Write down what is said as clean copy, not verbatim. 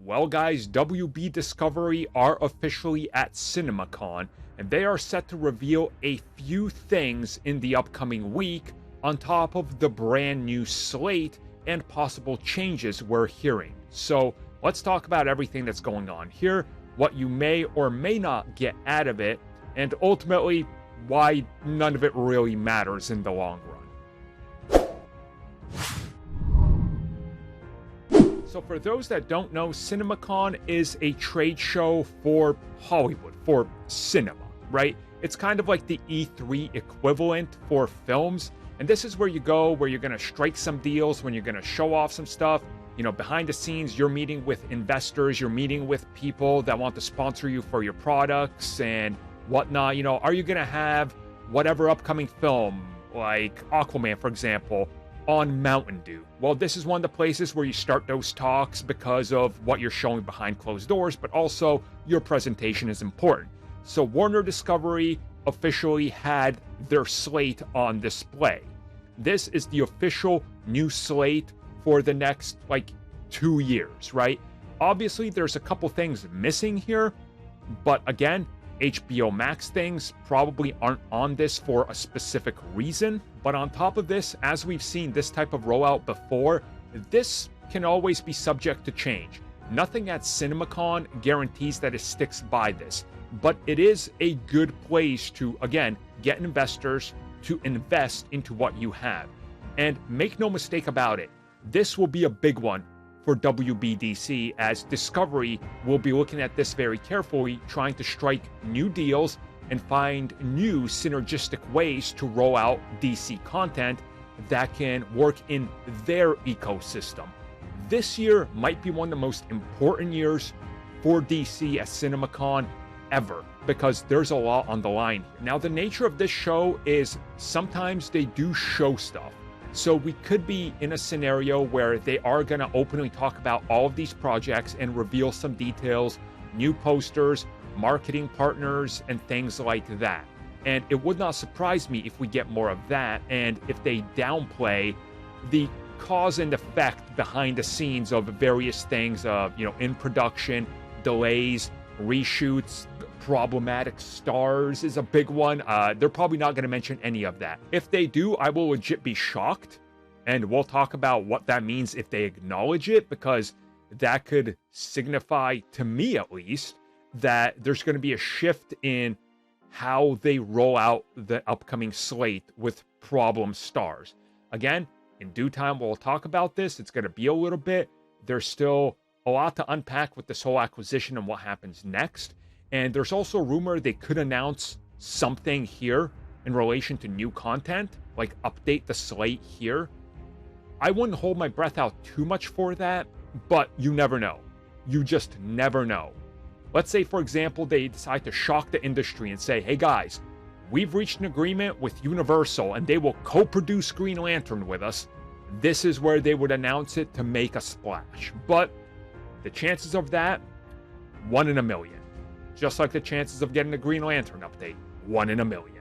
Well guys, WB Discovery are officially at CinemaCon, and they are set to reveal a few things in the upcoming week on top of the brand new slate and possible changes we're hearing. So let's talk about everything that's going on here, what you may or may not get out of it, and ultimately why none of it really matters in the long run. So for those that don't know, CinemaCon is a trade show for Hollywood, for cinema, right? It's kind of like the E3 equivalent for films. And this is where you go, where you're going to strike some deals, when you're going to show off some stuff. You know, behind the scenes, you're meeting with investors, you're meeting with people that want to sponsor you for your products and whatnot. You know, are you going to have whatever upcoming film, like Aquaman, for example, on Mountain Dew? Well, this is one of the places where you start those talks because of what you're showing behind closed doors, but also your presentation is important. So Warner Discovery officially had their slate on display. This is the official new slate for the next, 2 years, right? Obviously, there's a couple things missing here, but again, HBO Max things probably aren't on this for a specific reason. But on top of this, as we've seen this type of rollout before, this can always be subject to change. Nothing at CinemaCon guarantees that it sticks by this, but it is a good place to, again, get investors to invest into what you have. And make no mistake about it, this will be a big one for WBDC, as Discovery will be looking at this very carefully, trying to strike new deals and find new synergistic ways to roll out DC content that can work in their ecosystem. This year might be one of the most important years for DC at CinemaCon ever, because there's a lot on the line here. Now, the nature of this show is sometimes they do show stuff. So we could be in a scenario where they are going to openly talk about all of these projects and reveal some details, new posters, marketing partners, and things like that. And it would not surprise me if we get more of that, and if they downplay the cause and effect behind the scenes of various things, in production, delays, reshoots, problematic stars is a big one. They're probably not going to mention any of that. If they do, I will legit be shocked, and we'll talk about what that means if they acknowledge it, because that could signify, to me at least, that there's going to be a shift in how they roll out the upcoming slate with problem stars. Again, in due time, we'll talk about this. It's going to be a little bit. There's still a lot to unpack with this whole acquisition and what happens next. And there's also rumor they could announce something here in relation to new content, like update the slate here. I wouldn't hold my breath out too much for that, but you never know. You just never know. Let's say, for example, they decide to shock the industry and say, hey guys, we've reached an agreement with Universal and they will co-produce Green Lantern with us. This is where they would announce it to make a splash. But the chances of that, 1 in a million. Just like the chances of getting a Green Lantern update, 1 in a million.